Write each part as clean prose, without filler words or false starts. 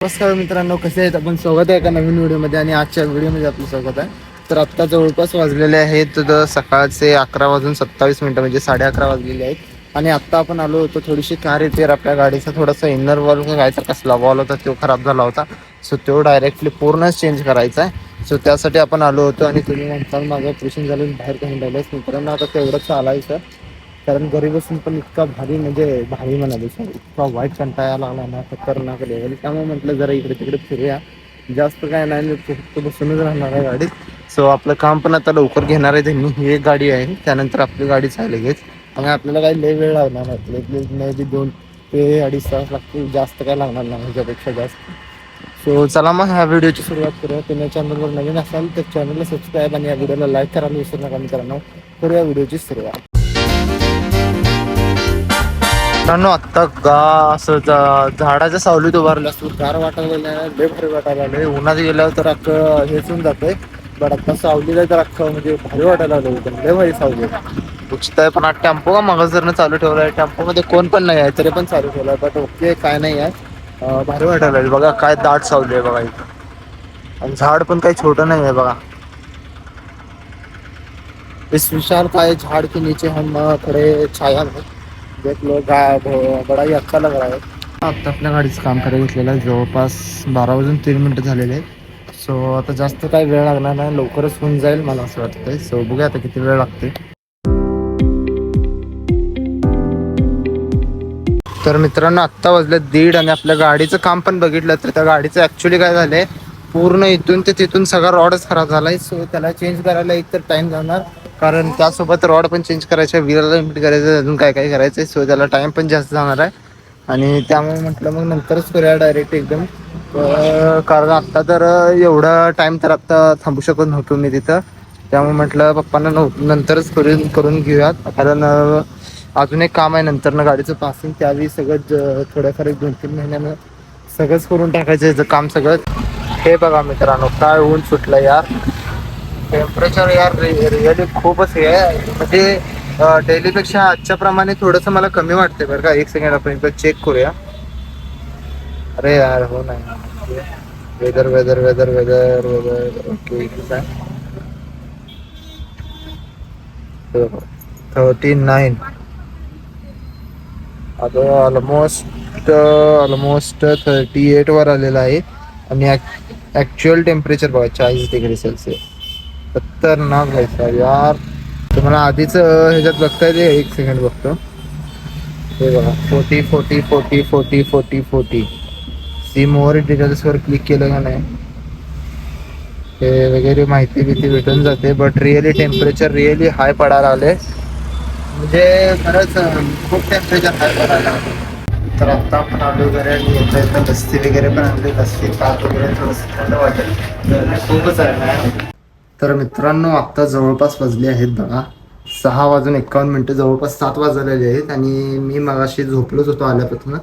नमस्कार मित्रांनो, कसे आहेत आपण? स्वागत आहे एका नवीन व्हिडिओमध्ये आणि आजच्या व्हिडिओमध्ये आपलं स्वागत आहे. तर आत्ता जवळपास वाजलेले आहेत सकाळचे 11:27 म्हणजे 11:30 वाजलेले आहेत. आणि आत्ता आपण आलो होतो थोडीशी कार रिपेअर, आपल्या गाडीचा थोडासा इनर वॉल काय कसला वॉल होता तो खराब झाला होता. सो तो डायरेक्टली पूर्णच चेंज करायचा आहे. सो त्यासाठी आपण आलो होतो आणि तुम्ही म्हणता माझं ऑपरेशन झालं बाहेर काही राहिलंच मित्रांनो. आता तेवढं चालायचं, कारण घरी बसून पण इतका भारी म्हणजे भारी म्हणाले सर, इतका वाईट कंटाळा लागला ना खतरनाक लेवल. त्यामुळे म्हटलं जरा इकडे तिकडे फिरूया. जास्त काय नाही, फक्त बसूनच राहणार आहे गाडीत. सो आपलं काम पण आता लवकर घेणार आहे त्यांनी. ही एक गाडी आहे, त्यानंतर आपली गाडी आहे लगेच. आणि आपल्याला काही लय वेळ लागणार नाही, 2 ते 2.5 तास लागतील, जास्त काय लागणार नाही ह्याच्यापेक्षा जास्त. सो चला मग ह्या व्हिडिओची सुरुवात करूया. तुम्ही चॅनलवर नवीन असाल तर चॅनलला सबस्क्राईब आणि या व्हिडिओला लाईक करायला विसरू नका मित्रांनो. करूया व्हिडिओची सुरुवात. आत्ता असं झाडाच्या सावलीत उभारलं असतो, गार वाटायला लय भारी वाटायला लागले. उन्हात गेल्यावर तर अख्खं हेच होऊन जातंय, बट आता सावलीला तर अख्खं म्हणजे भारी वाटायला लागलं. लय भारी सावली उचित आहे. पण टेम्पो का मग जर चालू ठेवला आहे, टेम्पो मध्ये कोण पण नाही आहे तरी पण चालू ठेवलाय. बट ओके, काय नाही आहे, भारी वाटायला लागले. बघा काय दाट सावली आहे बघा इथं, आणि झाड पण काही छोटं नाही आहे बघा. इस विशाल काय झाड के नीचे हम खड़े छाया में देख लो, बडा ही अच्छा लग रहा है. आता आपल्या गाडीचं काम करायला घेतलेलं आहे. जवळपास 12 वाजून 3 मिनिटं झालेले आहेत. सो आता जास्त काही वेळ लागणार नाही, लवकरच होऊन जाईल मला असं वाटतंय. सो बघूया आता किती वेळ लागते. तर मित्रांनो, आत्ता वाजले 1:30 आणि आपल्या गाडीचं काम पण बघितलं तर त्या गाडीचं ॲक्च्युली काय झालंय, पूर्ण इथून ते तिथून सगळा रॉडच खराब झालाय. सो त्याला चेंज करायला एक तर टाइम जाणार, कारण त्यासोबत रॉड पण चेंज करायचं, व्हीलला इम्प्लीट करायचं, अजून काय काय करायचं. सो त्याला टाइम पण जास्त जाणार आहे. आणि त्यामुळे म्हटलं मग नंतरच करूया डायरेक्ट एकदम, कारण आत्ता तर एवढा टाइम तर आत्ता थांबू शकत नव्हतो मी तिथं. त्यामुळे म्हटलं पप्पांना नंतरच करून घेऊयात, कारण अजून एक काम आहे नंतर गाडीचं पासिंग. त्यावेळी सगळं थोड्याफार 1-2-3 महिन्यानं सगळंच करून टाकायचं याचं काम सगळं. हे बघा मित्रांनो, काय ऊन सुटलं यार. टेम्परेचर यार रिअली खूपच हे आहे, म्हणजे डेलीपेक्षा आजच्या प्रमाणे थोडंसं मला कमी वाटतंय बरं का. 1 सेकंड आपण एकदा चेक करूया. अरे यार हो नाही, weather weather weather weather weather okay. काय 39 आता ऑलमोस्ट 38 वर आलेला आहे. आणि ॲक्च्युअल टेम्परेचर बघा 40°C. खतरनाक व्हायचा यार. तुम्हाला आधीच ह्याच्यात बघता येते, 1 सेकंड बघतो. हे बघा 40 40 40 40 40 40. सी मोर डिटेल्सवर क्लिक केलं का नाही, हे वगैरे माहिती भेटून जाते. बट रिअली टेम्परेचर रिअली हाय पडायला आले, म्हणजे खरंच खूप टेम्परेचर हाय पडायला. तर आत्ता आपण आलो घरी आणि येता येता लस्सी वगैरे पण आणली. लस्सी पात वगैरे थोडंसं थंड वाटेल, तर खूपच आहे ना. तर मित्रांनो, आत्ता जवळपास वाजले आहेत बघा 6:51, जवळपास 7 वाजलेले आहेत. आणि मी मगाशी झोपलोच होतो आल्यापासून.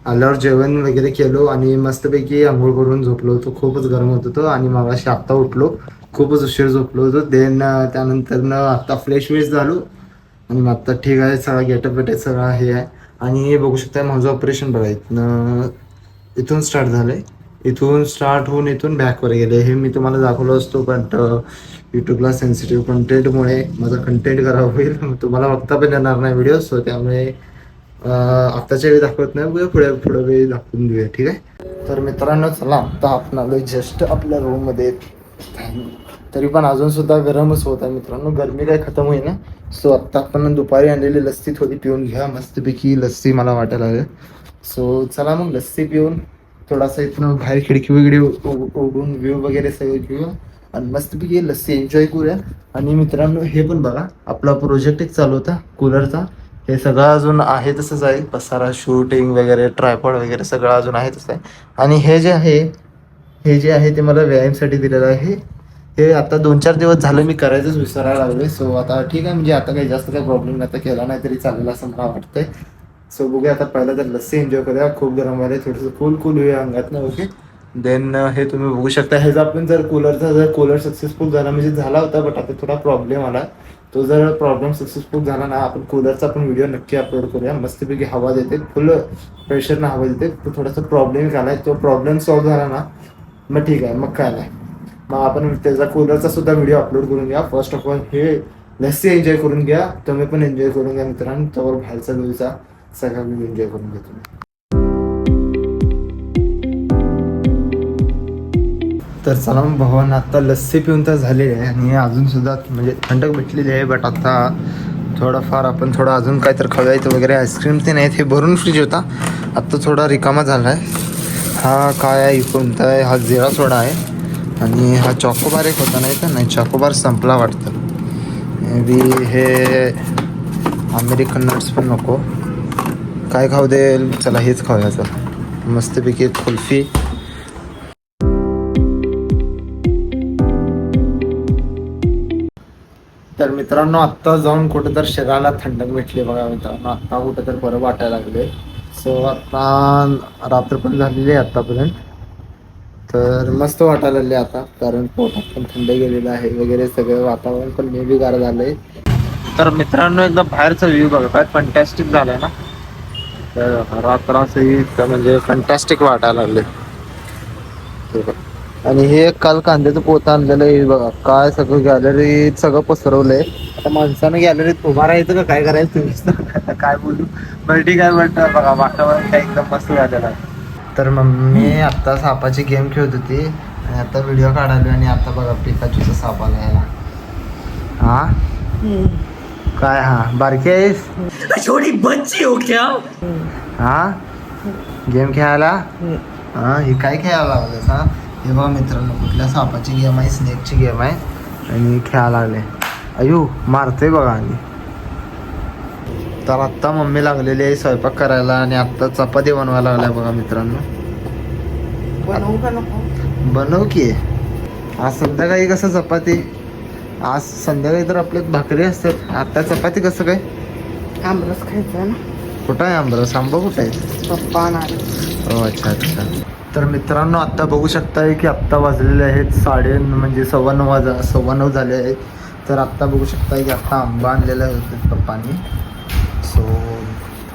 आल्यावर जेवण वगैरे केलो आणि मस्तपैकी आंघोळ करून झोपलो होतो. खूपच गरम होत होतं आणि मगाशी आत्ता उठलो, खूपच उशीर झोपलो होतो. त्यानंतर आत्ता फ्रेश वेश झालो आणि मग आत्ता ठीक आहे, सगळा गेटअप वेटअप सगळा हे आहे. आणि हे बघू शकता माझं ऑपरेशन बघा, इथून स्टार्ट झालंय. इथून स्टार्ट होऊन इथून बॅकवर गेले. हे मी तुम्हाला दाखवलं असतो, पण यूट्यूबला सेन्सिटिव्ह कंटेंटमुळे माझा कंटेंट खराब होईल, तुम्हाला बघता पण येणार नाही व्हिडिओ. सो त्यामुळे आत्ताच्या वेळी दाखवत नाही, पुढे वेळी दाखवून देऊया, ठीक आहे. तर मित्रांनो चला, आत्ता आपण आलो जस्ट आपल्या रूममध्ये. तरी पण अजून सुद्धा गरमच होत आहे मित्रांनो, गरमी काय खतम होईना. सो आत्ता आपण दुपारी आणलेली लस्सी थोडी पिऊन घ्या, मस्तपैकी लस्सी मला वाटायला लागेल. सो चला मग लस्सी पिऊन थोडासा इथून बाहेर खिडकी वगैरे उडून व्ह्यू वगैरे सगळं घेऊया आणि मस्तपैकी लस्सी एन्जॉय करूया. आणि मित्रांनो हे पण बघा, आपला प्रोजेक्ट एक चालू होता कूलरचा, हे सगळं अजून आहे तसंच आहे. पसारा, शूटिंग वगैरे, ट्रायपॉड वगैरे सगळं अजून आहे तसं आहे. आणि हे जे आहे ते मला व्यायामसाठी दिलेलं आहे. हे आता 2-4 दिवस झालं मी करायचंच विसरायला लागले. सो आता ठीक आहे, म्हणजे आता काही जास्त काही प्रॉब्लेम नाही, आता केला नाही तरी चालेल असं मला वाटतंय. सो बघूया आता, पहिला तर लस्सी एन्जॉय करूया. खूप गरम व्हायला, थोडंसं कूल होऊया अंगातनं. ओके, देन हे तुम्ही बघू शकता. ह्याचा आपण जर कूलर सक्सेसफुल झाला म्हणजे झाला होता, बट आता थोडा प्रॉब्लेम आला. तो जर प्रॉब्लेम सक्सेसफुल झाला ना, आपण कूलरचा पण व्हिडिओ नक्की अपलोड करूया. मस्तपैकी हवा देते, फुल प्रेशरनं हवा देते. तो थोडासा प्रॉब्लेम झालाय, तो प्रॉब्लेम सॉल्व्ह झाला ना मग ठीक आहे, मग काय नाही. मग आपण त्याचा कूलरचा सुद्धा व्हिडिओ अपलोड करून घ्या. फर्स्ट ऑफ ऑल हे लस्सी एन्जॉय करून घ्या, तुम्ही पण एन्जॉय करून घ्या मित्रांनो. त्यावर बाहेरचा व्ह्यूचा सगळा व्ह्यू एन्जॉय करून घ्या तुम्ही. तर चला मग भावान, आता लस्सी पिऊन तर झालेली आहे आणि अजून सुद्धा म्हणजे थंडक भेटलेली आहे. बट आता थोडंफार आपण थोडं अजून काय तर खावायचं वगैरे. आईस्क्रीम ते नाहीत, हे भरून फ्रीज होता, आत्ता थोडा रिकामा झाला आहे. हा काय आहे कोणता आहे, हा जिरा सोडा आहे आणि हा चॉकोबार एक होता नाही तर नाही, चॉकोबार संपला वाटतं. मे बी हे अमेरिकन नट्स पण नको, काय खाऊ दे, चला हेच खाऊया. चला मस्तपैकी एक कुल्फी. तर मित्रांनो आत्ता जाऊन कुठं तर शरीराला थंडक भेटली बघा मित्रांनो. आत्ता कुठं तर बरं वाटायला लागले. सो आत्ता रात्र पण झालेली आहे आत्तापर्यंत, तर मस्त वाटायला लागले आता, कारण पोटात पण थंड गेलेलं आहे वगैरे सगळं. वातावरण पण मे बी गार झालंय. तर मित्रांनो एकदा बाहेरचा व्ह्यू बघा, काय फंटॅस्टिक झालाय ना. तर रात्रासही म्हणजे फंटॅस्टिक वाटायला लागले. आणि हे काल कांद्याचं पोतं आणलेलं आहे बघा, काय सगळं गॅलरीत सगळं पसरवलंय. आता माणसानं गॅलरीत उभा राहायचं का काय करायचं तुम्ही काय बोलू. बरं काय म्हणतं बघा, वातावरण काय एकदम मस्त झालेलं आहे. तर मम्मी आत्ता सापाची गेम खेळत होती आणि आता व्हिडिओ काढायला, आणि आता बघा पिकाचूचा साप आला याला. हा काय, हा बारकी आहेस, छोटी बच्ची हो क्या. हा गेम खेळायला, हा हे काय खेळायला लागलं हा. हे बघा मित्रांनो कुठल्या सापाची गेम आहे, स्नेकची गेम आहे आणि खेळायला लागले. अयो मारतोय बघा. आणि तर आत्ता मम्मी लागलेली आहे स्वयंपाक करायला आणि आत्ता चपाती बनवायला लागलाय बघा मित्रांनो. बनवू का नको? बनव की. आज संध्याकाळी कसं चपाती, आज संध्याकाळी तर आपल्यात भाकरी असतात, आता चपाती कसं काय. आमरस खायचा ना. कुठं आहे आंबरस, आंबा कुठं आहे. पप्पा आणणार. हो अच्छा अच्छा. तर मित्रांनो आत्ता बघू शकताय की आत्ता वाजलेले आहेत 9:30 झाले आहेत. तर आत्ता बघू शकताय की आत्ता आंबा आणलेला होते पप्पांनी. सो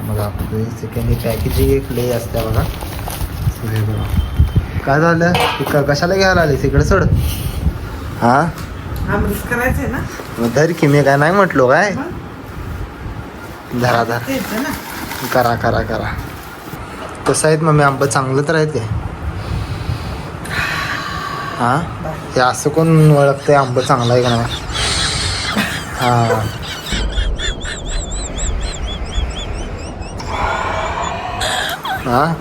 बघा आपली सेकंड पॅकेजिंग एक लई असते बघा. सो हे बघा काय झालं, कशाला घ्यायला आले तिकडे सोड. हा आमरस करायचंय ना. मग धर की, मी काय नाही म्हटलो काय. धरा धरा, तेच ना. करा करा करा. कसं आहेत मग, मी आंबा चांगलं तर आहेत काय. हा हे असं कोण ओळखतंय आंबा चांगला आहे का नाही. हा हा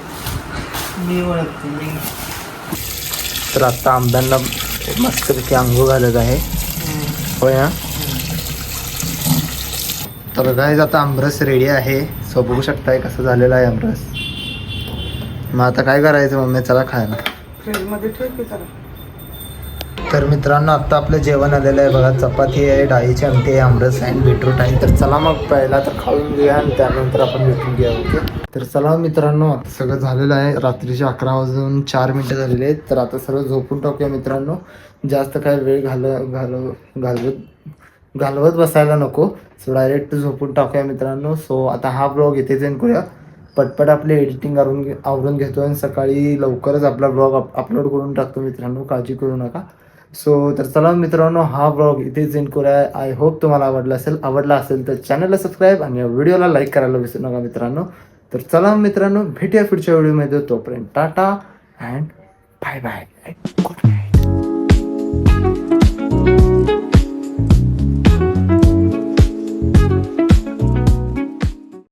मी ओळखते मी. तर आता आंब्यांना मस्तपैकी अंघोळ घालत आहे. होय ना. तर गाईज आता आमरस रेडी आहे. सो बघू शकताय कसं झालेलं आहे आमरस. मग आता काय करायचं मम्मी, चला खायला. फ्रीजमध्ये ठेव की जरा. तर मित्रांनो आत्ता आपलं जेवण आलेलं आहे बघा. चपाती आहे, डाळीची आमटी आहे, आमरस आहे, बीटरूट आहे. तर चला मग पहिला तर खाऊन घेऊया आणि त्यानंतर आपण भेटून घेऊया. ओके. तर चला मित्रांनो आता सगळं झालेलं आहे. रात्रीचे 11:04 झालेले आहेत. तर आता सर्व झोपून टाकूया मित्रांनो. जास्त काय वेळ घालवत बसायला नको. सो डायरेक्ट झोपून टाकूया मित्रांनो. सो आता हा ब्लॉग इथेच एंड करूया. पटपट आपली एडिटिंग आवरून घेतो आणि सकाळी लवकरच आपला ब्लॉग अपलोड करून टाकतो मित्रांनो, काळजी करू नका. सो तर चला मित्रांनो हा ब्लॉग इथेच एंड करूया. आय होप तुम्हाला आवडला असेल तर चॅनलला सबस्क्राईब आणि व्हिडिओला लाईक करायला विसरू नका मित्रांनो. तर चला मित्रांनो भेटूया पुढच्या व्हिडिओमध्ये. तोपर्यंत टाटा अँड बाय बाय.